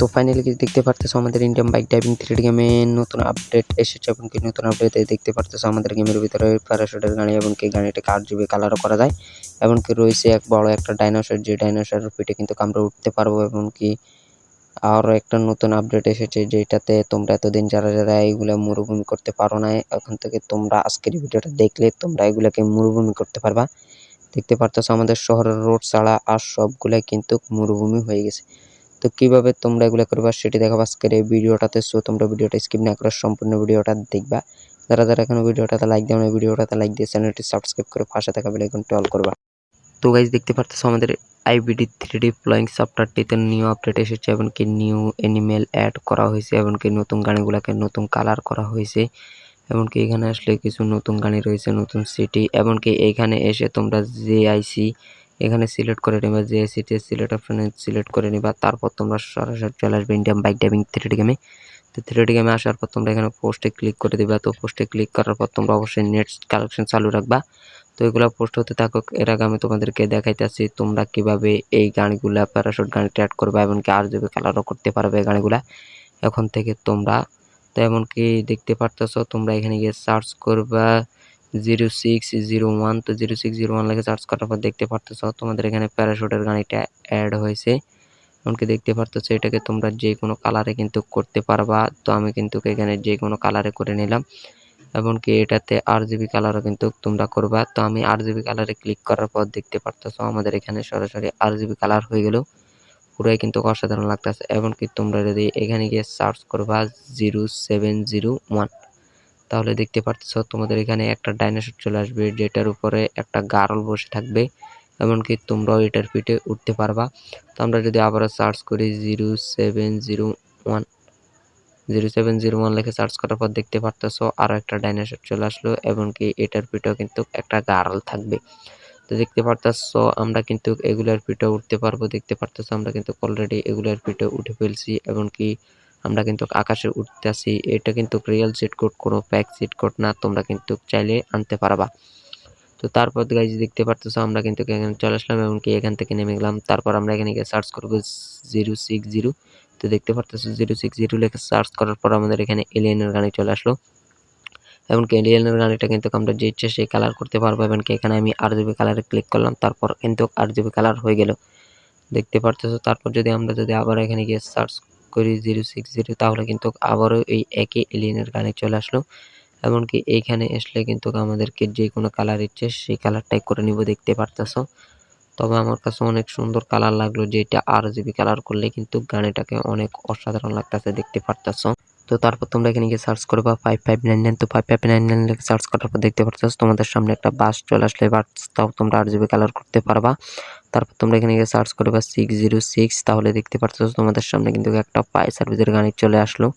তো ফাইনালি দেখতে পারতেছো আমাদের ইন্ডিয়ান বাইক ড্রাইভিং 3D গেমে নতুন আপডেট এসেছে এবং কি নতুন আপডেটে দেখতে পারতেছো আমাদের গেমের ভিতরে প্যারাশুটের গাড়ি এবং কি গাড়িটাকে RGB কালারও করা যায় এবং কি রয়েছে এক বড় একটা ডাইনোসর, যে ডাইনোসরের পিঠে কিন্তু আমরা উঠতে পারবো এবং কি আরও একটা নতুন আপডেট এসেছে যেটাতে তোমরা এতদিন যারা এইগুলা মরুভূমি করতে পারো না, এখন থেকে তোমরা আজকের ভিডিওটা দেখলে তোমরা এগুলাকে মরুভূমি করতে পারবা। দেখতে পারতেছো আমাদের শহরের রোড ছাড়া আর সবগুলাই কিন্তু মরুভূমি হয়ে গেছে। তো কিভাবে তোমরা এগুলো করবা সেটি দেখাবো আজকের এই ভিডিওটাতে। সো তোমরা ভিডিওটা স্কিপ না করে সম্পূর্ণ ভিডিওটা দেখবা। যারা এখনো ভিডিওটাতে লাইক দাও না, ভিডিওটাতে লাইক দিয়ে চ্যানেলটি সাবস্ক্রাইব করে পাশে থাকা বেল আইকনটি অল করবা। তো গাইজ দেখতে পারতেছো আমাদের আইবিডি 3D ফ্লাইং সফটওয়্যারটিতে নিউ আপডেট এসেছে এবং কি নিউ অ্যানিমেল অ্যাড করা হয়েছে এবং কি নতুন গাড়িগুলোকে নতুন কালার করা হয়েছে। এমনকি এখানে আসলে কিছু নতুন গাড়ি রয়েছে, নতুন সিটি। এমনকি এইখানে এসে তোমরা জেআইসি এখানে সিলেক্ট করে নিবা, জেআইসিতে সিলেক্ট অপশনে সিলেক্ট করে নিবা। তারপর তোমরা সরাসরি চলে আসবে ইন্ডিয়ান বাইক ড্রাইভিং 3D গেমে। তো 3D গেমে আসার পর তোমরা এখানে পোস্টে ক্লিক করে দিবা। তো পোস্টে ক্লিক করার পর তোমরা অবশ্যই নেট কালেকশন চালু রাখবা। তো এগুলো পোস্ট হতে থাকুক, এর আগে আমি তোমাদেরকে দেখাইতেছি তোমরা কিভাবে এই গাড়িগুলা প্যারাশুট গাড়িটা অ্যাড করবা এবং কি RGB কালারও করতে পারবে এই গাড়িগুলা এখন থেকে তোমরা। তো এমনকি দেখতে পারতেছো তোমরা এখানে গিয়ে সার্চ করবা 0601। তো 0601 লিখে সার্চ করার পর দেখতে পারতেছো তোমাদের এখানে প্যারাশুটের গাড়িটা অ্যাড হয়েছে। এমনকি দেখতে পারতেছো এটাকে তোমরা যে কোনো কালারে কিন্তু করতে পারবা। তো আমি কিন্তু এখানে যে কোনো কালারে করে নিলাম। এমনকি এটাতে RGB কালারও কিন্তু তোমরা করবা। তো আমি RGB কালারে ক্লিক করার পর দেখতে পারতেছো আমাদের এখানে সরাসরি RGB কালার হয়ে গেল। পুরাই কিন্তু অসাধারণ লাগতেছে। এমনকি তোমরা যদি এখানে গিয়ে সার্চ করবা 0701, তাহলে দেখতে পারতেছো তোমাদের এখানে একটা ডাইনোসর চলে আসবে যেটার উপরে একটা গারল বসে থাকবে। এমনকি তোমরাও এটার পিঠে উঠতে পারবা। তো আমরা যদি আবারও সার্চ করি 0701 লিখে সার্চ করার পর দেখতে পারতেছো আরো একটা ডাইনোসর চলে আসলো এবং কি এটার পিঠেও কিন্তু একটা গারল থাকবে। তো দেখতে পারতেছো আমরা কিন্তু এগুলার পিঠে উঠতে পারবো। দেখতে পারতেছো আমরা কিন্তু অলরেডি এগুলার পিঠে উঠে ফেলছি এবং কি আমরা কিন্তু আকাশে উঠতেছি। এটা কিন্তু রিয়েল সিট কোড, কোনো ফেক সিট কোড না, তোমরা কিন্তু চাইলে আনতে পারবা। তো তারপর গাইজ দেখতে পারতেছো আমরা কিন্তু এখানে চলে আসলাম এবং কি এখান থেকে নেমে গেলাম। তারপর আমরা এখানে গিয়ে সার্চ করবো 060। তো দেখতে পারতেছো 060 লিখে সার্চ করার পর আমাদের এখানে এলিয়েনের গাড়ি চলে আসলো। এমনকি এলিয়েনের গাড়িটা কিন্তু আমরা যে ইচ্ছে সেই কালার করতে পারবো। এমনকি এখানে আমি RGB কালারে ক্লিক করলাম, তারপর কিন্তু RGB কালার হয়ে গেল। দেখতে পারতেছো। তারপর আমরা যদি আবার এখানে গিয়ে সার্চ করি 060, তাহলে কিন্তু আবারও এই একই এলিয়েনের গাড়ি চলে আসলো। এমনকি এইখানে আসলে কিন্তু আমাদেরকে যে কোনো কালার ইচ্ছে সেই কালারটাই করে নিব। দেখতে পারতেছো। তবে আমার কাছে অনেক সুন্দর কালার লাগলো, যেটা RGB কালার করলে কিন্তু গাড়িটাকে অনেক অসাধারণ লাগতেছে। দেখতে পারতেছো। তো তারপর তোমরা এখানে গিয়ে সার্চ করবা 5599। তো 5599 লিখে সার্চ করার পর দেখতে পারতেছো তোমাদের সামনে একটা বাস চলে আসলে বাসটাও তোমরা RGB কালার করতে পারবা। তারপর তোমরা এখানে গিয়ে সার্চ করবা 606, তাহলে দেখতে পারতেছো তোমাদের সামনে কিন্তু একটা পাই সার্ভিসের গাড়ি চলে আসলো।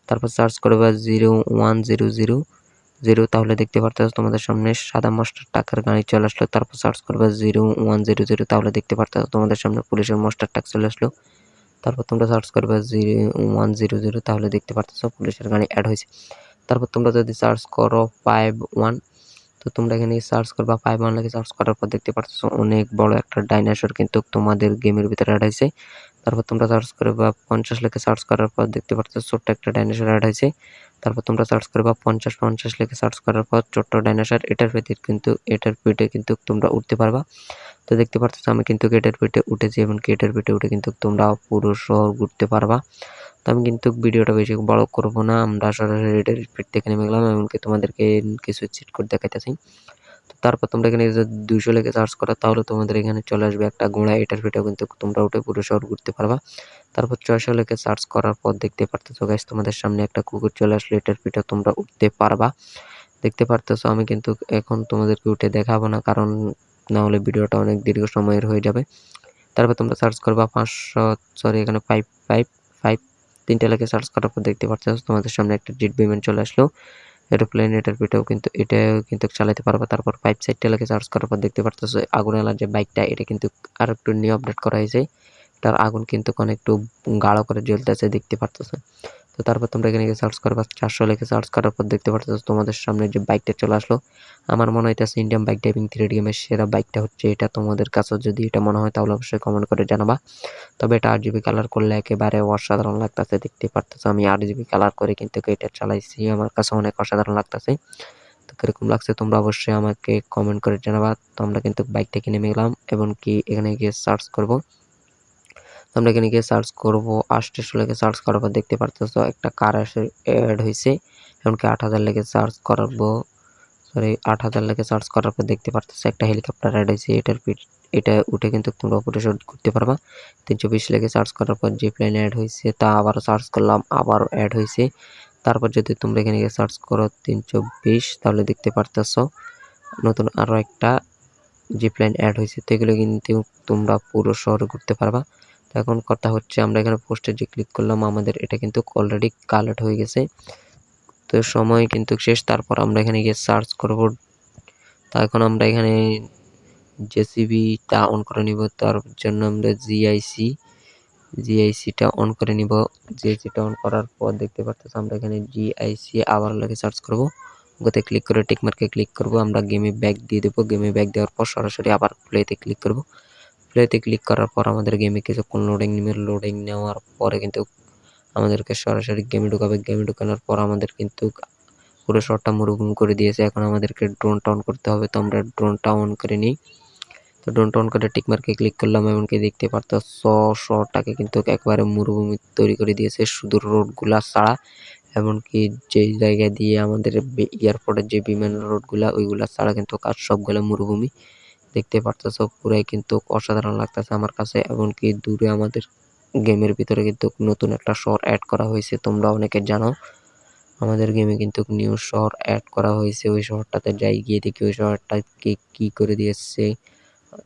তারপর সার্চ করবা 01000, তাহলে দেখতে পারতেছো তোমাদের সামনে সাদা মাস্টার টাকার গাড়ি চলে আসলো। তারপর সার্চ করবা 0100, তাহলে দেখতে পারতেছো তোমাদের সামনে পুলিশের মাস্টার টাক চলে আসলো। তারপর তোমরা সার্চ করবা 0100, তাহলে দেখতে পারতেছো পুলিশের গাড়ি অ্যাড হয়েছে। তারপর তোমরা যদি সার্চ করো 51, তো তোমরা এখানে সার্চ করবা 51 লিখে সার্চ করার পর দেখতে পারতেছো অনেক বড় একটা ডাইনোসর কিন্তু তোমাদের গেমের ভিতরে অ্যাড হয়েছে। তারপর তোমরা সার্চ করবা 50 লিখে সার্চ করার পর দেখতে পারতেছো ছোট্ট একটা ডাইনোসর অ্যাড হয়েছে। তারপর তোমরা সার্চ করবা 50 লিখে সার্চ করার পর ছোট্ট ডাইনোসর, এটার পিঠে কিন্তু তোমরা উঠতে পারবা। তো দেখতে পারতেছো আমি কিন্তু এটার পিঠে উঠেছি এবং এটার পিঠে উঠে কিন্তু তোমরা পুরো শহর ঘুরতে পারবা। তো আমি কিন্তু ভিডিওটা বেশি বড় করব না, আমরা সরাসরি এটার স্পিড থেকে নেমে গেলাম এমনকি তোমাদেরকে কিছু চিট কোড দেখাইতেছি। তো তারপর তোমরা এখানে যদি 200 লিখে সার্চ করো তাহলে তোমাদের এখানে চলে আসবে একটা ঘোড়া, এটার পিঠেও কিন্তু তোমরা উঠে পুরো শহর ঘুরতে পারবা। তারপর 600 লিখে সার্চ করার পর দেখতে পারতেছো গাইস তোমাদের সামনে একটা কুকুর চলে আসলো, এটার পিঠে তোমরা উঠতে পারবা। দেখতে পারতেছো আমি কিন্তু এখন তোমাদেরকে উঠে দেখাবো না, কারণ না হলে ভিডিওটা অনেক দীর্ঘ সময়ের হয়ে যাবে। তারপর তোমরা সার্চ করবা 500, সরি এখানে 555, তিনটা লিখে সার্চ করার পর দেখতে পারতেছো তোমাদের সামনে একটা জেট বিমান চলে আসলো, এরোপ্লেন, এটার পিঠেও কিন্তু এটাও কিন্তু চালাতে পারবা। তারপর 560 লিখে সার্চ করার পর দেখতে পারতেছো আগুনওয়ালা যে বাইকটা, এটা কিন্তু আর একটু নিউ আপডেট করা হয়েছে। এটার আগুন কিন্তু একটু গাঢ় করে জ্বলতেছে দেখতে পারতেছো। তো তারপর তোমরা এখানে গিয়ে সার্চ করবা 400 লিখে সার্চ করার পর দেখতে পাচ্ছ তোমাদের সামনে যে বাইকটা চলে আসলো। আমার মনে হইতেছে ইন্ডিয়ান বাইক ড্রাইভিং 3D গেমের সেরা বাইকটা হচ্ছে এটা। তোমাদের কাছে যদি এটা মনে হয় তাহলে অবশ্যই কমেন্ট করে জানাবা। তবে এটা 8GB কালার করলে একেবারে অসাধারণ লাগতেছে, দেখতে পারতেছো আমি 8GB কালার করে কিন্তু এটা চালাইছি, আমার কাছে অনেক অসাধারণ লাগতেছে। তো কিরকম লাগছে তোমরা অবশ্যই আমাকে কমেন্ট করে জানাবা। তো আমরা কিন্তু বাইকটা কিনে নিলাম এবং কি এখানে গিয়ে সার্চ করব। তো আমরা এখানে গিয়ে সার্চ করব 800 লেগে সার্চ করার পর দেখতে পারতেছো একটা কার এসে অ্যাড হয়েছে, এমনকি 8000 লেগে সার্চ করবো, সরি 8000 লেগে সার্চ করার পর দেখতে পারতেছো একটা হেলিকপ্টার অ্যাড হয়েছে। এটা উঠে কিন্তু তোমরা উপরে শুট করতে পারবা। 320 লেগে সার্চ করার পর যে প্লেন অ্যাড হয়েছে তা আবার সার্চ করলাম, আবারও অ্যাড হয়েছে। তারপর যদি তোমরা এখানে গিয়ে সার্চ করো 320 তাহলে দেখতে পারতেছো নতুন আরো একটা জিপ লাইন অ্যাড হয়েছে। তো এগুলো কিন্তু তোমরা পুরো শহরে ঘুরতে পারবা। তো এখন কথা হচ্ছে আমরা এখানে পোস্টে যে ক্লিক করলাম আমাদের এটা কিন্তু অলরেডি কালেক্ট হয়ে গেছে। তো সময় কিন্তু শেষ। তারপর আমরা এখানে গিয়ে সার্চ করব। তা এখন আমরা এখানে জেসিবিটা অন করে নিব, তার জন্য আমরা জিআইসিটা অন করে নিব। জিআইসিটা অন করার পর দেখতে পাচ্ছি আমরা এখানে জিআইসি আবার লাগে সার্চ করব, ওতে ক্লিক করে টিক মার্কে ক্লিক করব। আমরা গেমে ব্যাক দিয়ে দেবো। গেমে ব্যাক দেওয়ার পর সরাসরি আবার প্লেতে ক্লিক করব। প্লেতে ক্লিক করার পর আমাদের গেমে কিছুক্ষণ লোডিং নেবে। লোডিং নেওয়ার পরে কিন্তু আমাদেরকে সরাসরি গেমে ঢুকাবে। গেমে ঢুকানোর পর আমাদের কিন্তু পুরো শহরটা মরুভূমি করে দিয়েছে। এখন আমাদেরকে ড্রোনটা অন করতে হবে। তো আমরা ড্রোনটা অন করে নিই। তো ড্রোনটা অন করে টিক মার্কে ক্লিক করলাম, এমনকি দেখতে পারতেছো শহরটাকে কিন্তু একবারে মরুভূমি তৈরি করে দিয়েছে, শুধু রোডগুলা ছাড়া। এমনকি যে জায়গা দিয়ে আমাদের এয়ারপোর্টের যে বিমান রোডগুলা ওইগুলা ছাড়া কিন্তু কাজ সবগুলো মরুভূমি। দেখতে পারতেছো পুরাই কিন্তু অসাধারণ লাগতেছে আমার কাছে। এমনকি দূরে আমাদের গেমের ভিতরে কিন্তু নতুন একটা শহর অ্যাড করা হয়েছে, তোমরা অনেকে জানো। আমাদের গেমে কিন্তু নিউ শহর অ্যাড করা হয়েছে। ওই শহরটাতে যাই গিয়ে দেখি ওই শহরটাকে কি করে দিয়েছে।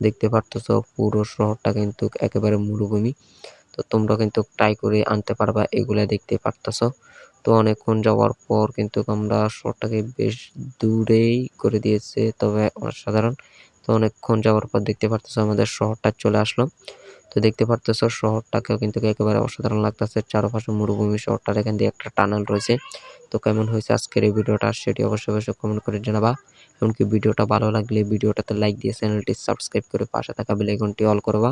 দেখতে পারতেছো পুরো শহরটা কিন্তু একেবারে মরুভূমি। তো তোমরা কিন্তু ট্রাই করে আনতে পারবা, এগুলা দেখতে পারতেছো। তো অনেকক্ষণ যাওয়ার পর কিন্তু আমরা শহরটাকে বেশ দূরেই করে দিয়েছে, তবে অসাধারণ। তো অনেকক্ষণ যাওয়ার পর দেখতে পারতেছো আমাদের শহরটা চলে আসলো। তো দেখতে পারতেছো শহরটাকেও কিন্তু একেবারে অসাধারণ লাগতেছে, চারপাশে মরুভূমি। শহরটার এখান দিয়ে একটা টানেল রয়েছে। তো কেমন হয়েছে আজকের এই ভিডিওটা সেটি অবশ্যই অবশ্যই কমেন্ট করে জানাবা। এমনকি ভিডিওটা ভালো লাগলে ভিডিওটাতে লাইক দিয়ে চ্যানেলটি সাবস্ক্রাইব করে পাশে থাকা বেল আইকনটি অল করবা।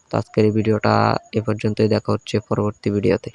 তো আজকের এই ভিডিওটা এ পর্যন্তই, দেখা হচ্ছে পরবর্তী ভিডিওতে।